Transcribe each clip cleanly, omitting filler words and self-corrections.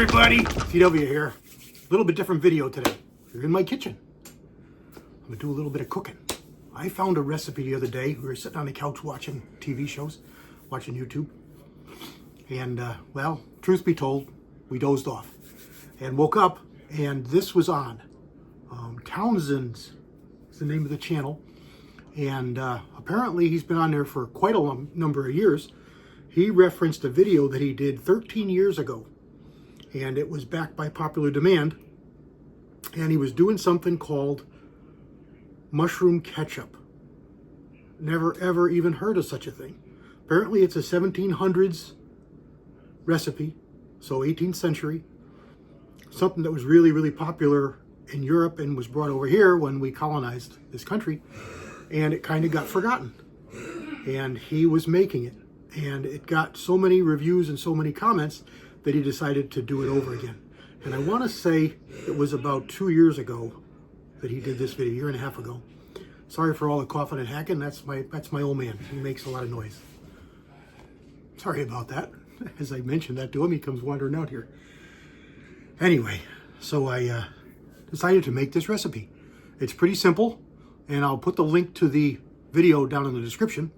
everybody, CW here. A little bit different video today. You're in my kitchen. I'm gonna do a little bit of cooking. I found a recipe the other day. We were sitting on the couch watching TV shows, watching YouTube. And well, truth be told, we dozed off and woke up and this was on. Townsend's is the name of the channel. And apparently he's been on there for quite a number of years. He referenced a video that he did 13 years ago. And it was backed by popular demand. And he was doing something called Mushroom Ketchup. Never ever even heard of such a thing. Apparently it's a 1700s recipe, so 18th century. Something that was really, really popular in Europe and was brought over here when we colonized this country. And it kind of got forgotten. And he was making it. And it got so many reviews and so many comments that he decided to do it over again. And I want to say it was about 2 years ago that he did this video, a year and a half ago. Sorry for all the coughing and hacking. That's my old man. He makes a lot of noise. Sorry about that. As I mentioned that to him, he comes wandering out here. Anyway, so I decided to make this recipe. It's pretty simple, and I'll put the link to the video down in the description.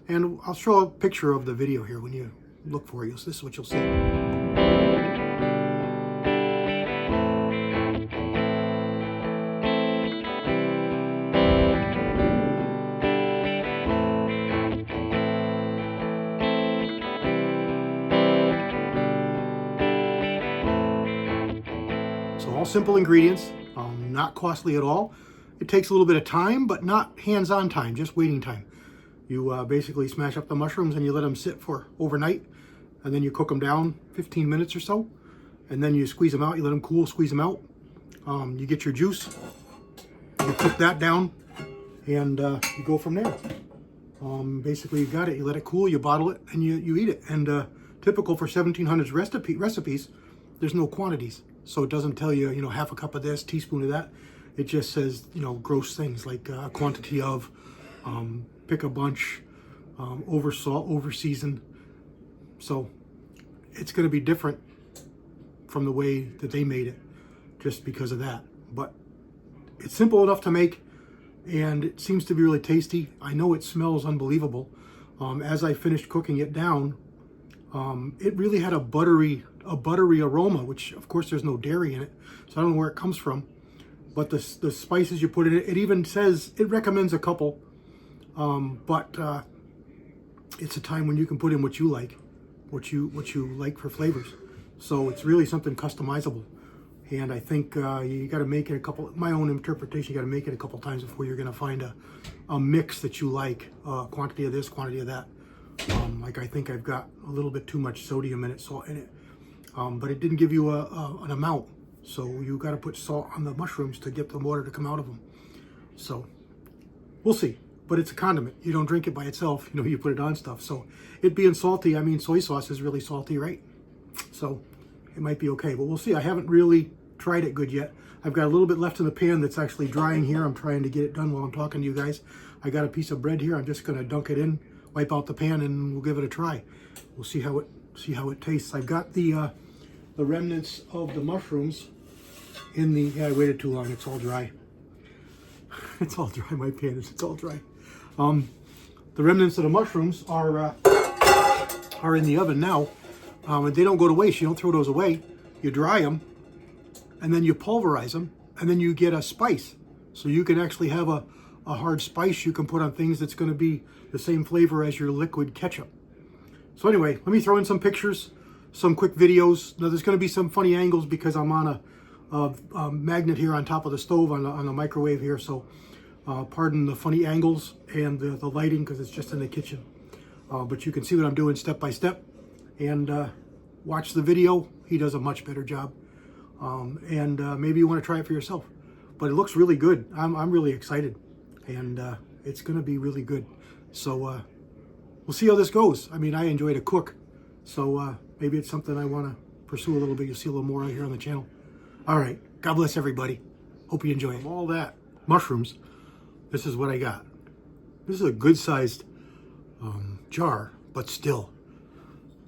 And I'll show a picture of the video here when you look for it. This is what you'll see. So all simple ingredients, not costly at all. It takes a little bit of time, but not hands-on time, just waiting time. You basically smash up the mushrooms and you let them sit for overnight, and then you cook them down 15 minutes or so, and then you squeeze them out. You let them cool, squeeze them out. You get your juice, you cook that down, and you go from there. Basically, you got it. You let it cool, you bottle it, and you eat it. And typical for 1700s recipes, there's no quantities, so it doesn't tell you, half a cup of this, teaspoon of that. It just says, gross things like quantity of. Pick a bunch, over salt, over season. So it's going to be different from the way that they made it just because of that. But it's simple enough to make, and it seems to be really tasty. I know it smells unbelievable. As I finished cooking it down, it really had a buttery aroma, which of course there's no dairy in it, so I don't know where it comes from. But the spices you put in it, it even says, it recommends a couple. But it's a time when you can put in what you like, what you like for flavors. So it's really something customizable. And I think you got to make it my own interpretation, you got to make it a couple times before you're going to find a mix that you like, quantity of this, quantity of that. Like I think I've got a little bit too much sodium in it, salt in it. But it didn't give you an amount. So you got to put salt on the mushrooms to get the water to come out of them. So we'll see. But it's a condiment. You don't drink it by itself. You put it on stuff. So it being salty, I mean, soy sauce is really salty, right? So it might be okay, but we'll see. I haven't really tried it good yet. I've got a little bit left in the pan that's actually drying here. I'm trying to get it done while I'm talking to you guys. I got a piece of bread here. I'm just going to dunk it in, wipe out the pan, and we'll give it a try. We'll see how it tastes. I've got the remnants of the mushrooms in the. Yeah, I waited too long. It's all dry. It's all dry. My pan is. It's all dry. The remnants of the mushrooms are in the oven now, and they don't go to waste. You don't throw those away. You dry them, and then you pulverize them, and then you get a spice. So you can actually have a hard spice you can put on things that's going to be the same flavor as your liquid ketchup. So anyway, let me throw in some pictures, some quick videos. Now there's going to be some funny angles because I'm on a magnet here on top of the stove on the microwave here, so pardon the funny angles and the lighting because it's just in the kitchen. But you can see what I'm doing step by step, and watch the video. He does a much better job, and maybe you want to try it for yourself. But it looks really good. I'm really excited, and it's going to be really good. So we'll see how this goes. I mean, I enjoy to cook, so maybe it's something I want to pursue a little bit. You'll see a little more here on the channel. All right. God bless everybody. Hope you enjoy it. All that mushrooms, this is what I got. This is a good sized jar, but still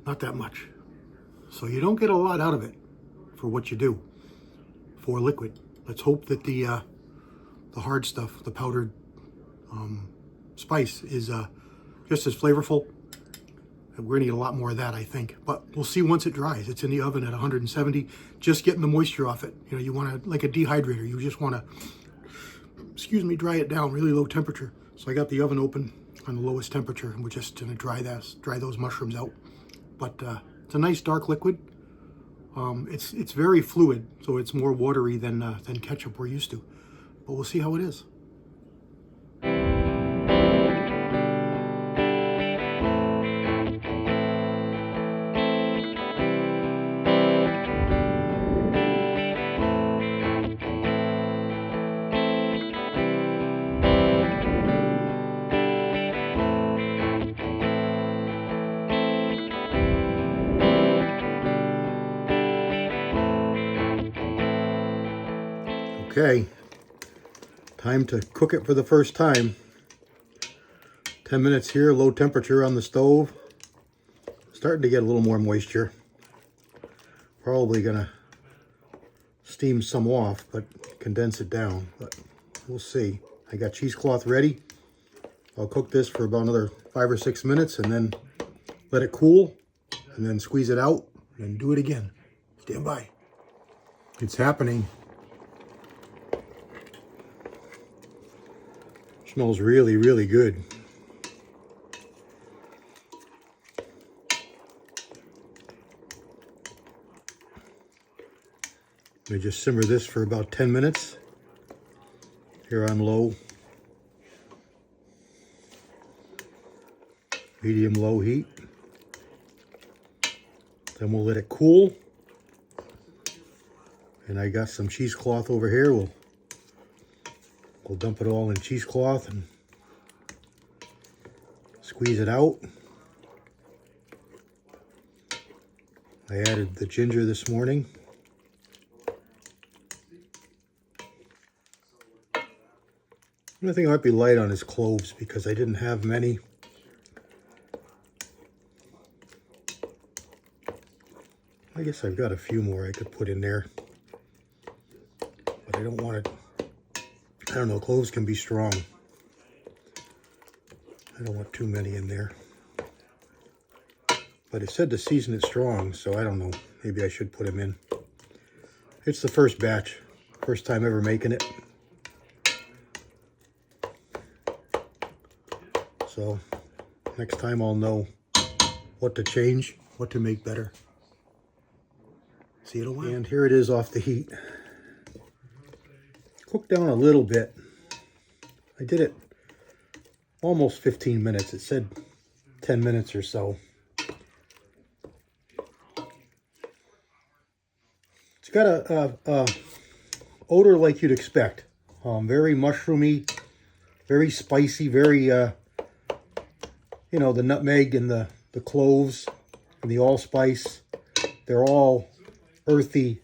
not that much. So you don't get a lot out of it for what you do for liquid. Let's hope that the hard stuff, the powdered spice, is just as flavorful. We're gonna get a lot more of that, I think, but we'll see once it dries. It's in the oven at 170, just getting the moisture off it. You know, you want to, like a dehydrator, you just want to, excuse me, dry it down, really low temperature. So I got the oven open on the lowest temperature, and we're just gonna dry those mushrooms out. But it's a nice dark liquid. It's very fluid, so it's more watery than ketchup we're used to. But we'll see how it is. Okay, time to cook it for the first time. 10 minutes here, low temperature on the stove. Starting to get a little more moisture. Probably gonna steam some off, but condense it down, but we'll see. I got cheesecloth ready. I'll cook this for about another 5 or 6 minutes and then let it cool and then squeeze it out and do it again. Stand by. It's happening. Smells really, really good. Let me just simmer this for about 10 minutes. Here on low. Medium-low heat. Then we'll let it cool. And I got some cheesecloth over here. We'll dump it all in cheesecloth and squeeze it out. I added the ginger this morning. I think I might be light on his cloves because I didn't have many. I guess I've got a few more I could put in there, but I don't want it. I don't know, cloves can be strong. I don't want too many in there. But it said to season it strong, so I don't know. Maybe I should put them in. It's the first batch. First time ever making it. So next time I'll know what to change, what to make better. See it a while. And here it is off the heat. Cooked down a little bit. I did it almost 15 minutes. It said 10 minutes or so. It's got a odor like you'd expect. Very mushroomy, very spicy, very, you know, the nutmeg and the cloves and the allspice. They're all earthy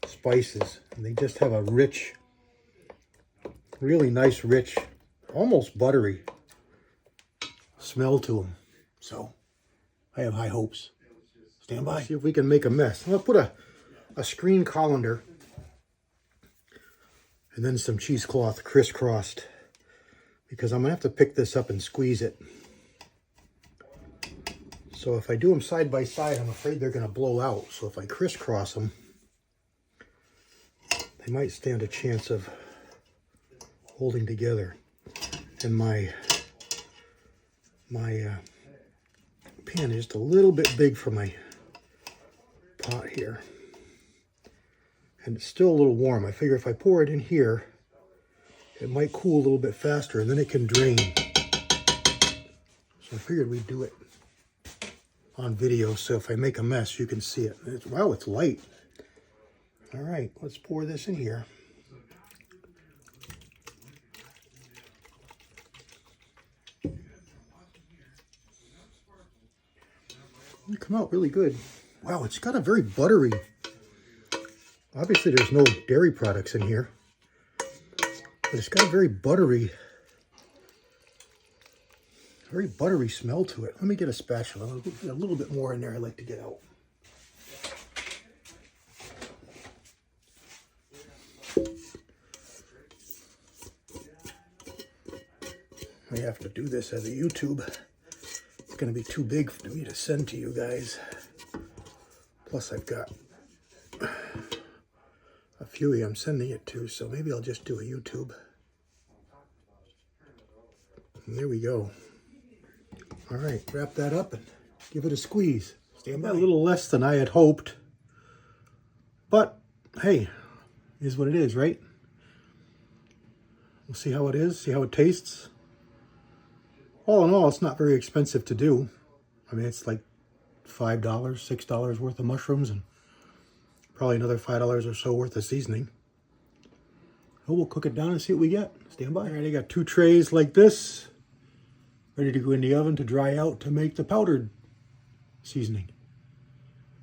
spices, and they just have a rich, really nice, rich, almost buttery smell to them. So I have high hopes. Stand by. See if we can make a mess. I'm gonna put a screen colander and then some cheesecloth crisscrossed because I'm gonna have to pick this up and squeeze it. So if I do them side by side, I'm afraid they're gonna blow out. So if I crisscross them, they might stand a chance of holding together. And my pan is just a little bit big for my pot here. And it's still a little warm. I figure if I pour it in here, it might cool a little bit faster and then it can drain. So I figured we'd do it on video, so if I make a mess, you can see it. Wow, it's light. All right, let's pour this in here. It'll come out really good. Wow, it's got a very buttery. Obviously, there's no dairy products in here, but it's got a very buttery very buttery smell to it. Let me get a spatula. A little bit more in there I'd like to get out. I have to do this as a YouTube. It's going to be too big for me to send to you guys. Plus I've got a few I'm sending it to, so maybe I'll just do a YouTube. And there we go. All right, wrap that up and give it a squeeze. Stand by. A little less than I had hoped. But, hey, is what it is, right? We'll see how it is, see how it tastes. All in all, it's not very expensive to do. I mean, it's like $5, $6 worth of mushrooms and probably another $5 or so worth of seasoning. So we'll cook it down and see what we get. Stand by. All right, I got 2 trays like this, ready to go in the oven to dry out to make the powdered seasoning.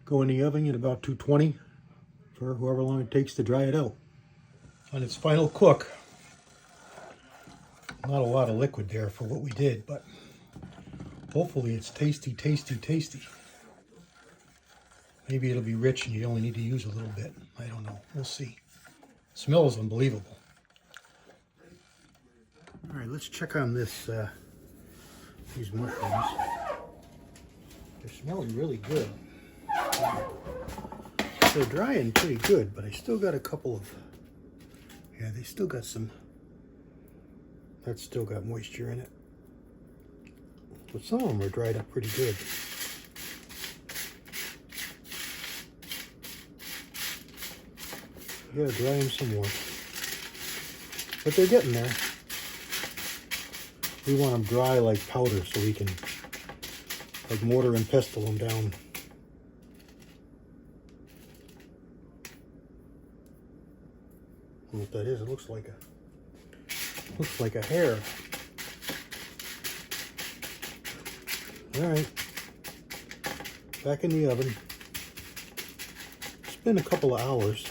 Go in the oven at about 220 for however long it takes to dry it out. On its final cook, not a lot of liquid there for what we did, but hopefully it's tasty, tasty, tasty. Maybe it'll be rich and you only need to use a little bit. I don't know. We'll see. It smells unbelievable. All right, let's check on this. These mushrooms. They're smelling really good. They're drying pretty good, but I still got a couple of. Yeah, they still got some. That's still got moisture in it. But some of them are dried up pretty good. You gotta dry them some more. But they're getting there. We want them dry like powder so we can like mortar and pestle them down. I don't know what that is. It looks like a hair. All right, back in the oven. It's been a couple of hours.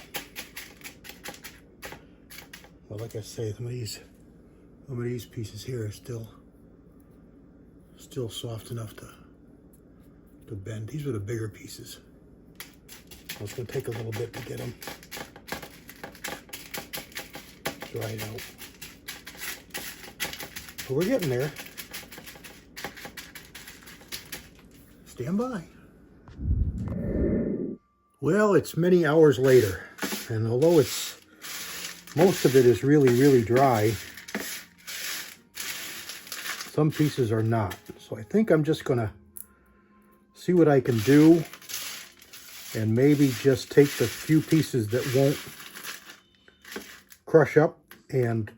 But like I say, some of these pieces here are still soft enough to bend. These are the bigger pieces. So it's going to take a little bit to get them dried out. But we're getting there. Stand by. Well, it's many hours later, and although most of it is really, really dry, some pieces are not. So I think I'm just gonna see what I can do and maybe just take the few pieces that won't crush up and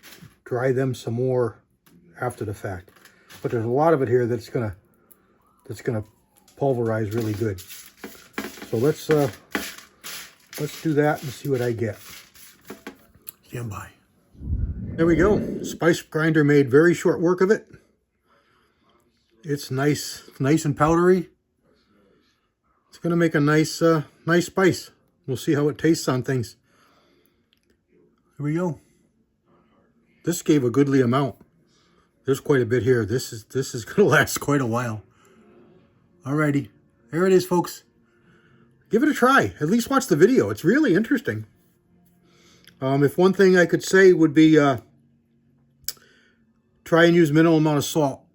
dry them some more after the fact. But there's a lot of it here that's gonna pulverize really good. So let's do that and see what I get. Stand by. There we go. Spice grinder made very short work of it. It's nice and powdery. It's gonna make a nice spice. We'll see how it tastes on things. Here we go. This gave a goodly amount. There's quite a bit here. This is gonna last quite a while. Alrighty, there it is, folks. Give it a try. At least watch the video. It's really interesting. If one thing I could say would be try and use minimal amount of salt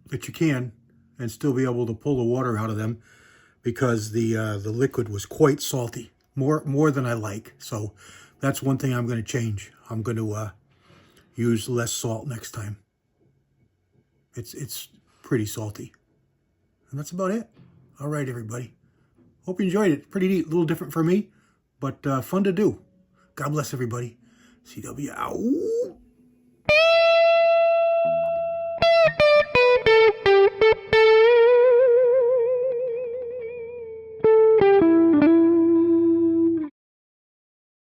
that you can and still be able to pull the water out of them, because the liquid was quite salty, more than I like. So that's one thing I'm going to change. I'm going to use less salt next time. It's pretty salty. And that's about it. All right, everybody. Hope you enjoyed it. Pretty neat, a little different for me, but fun to do. God bless everybody. CW out.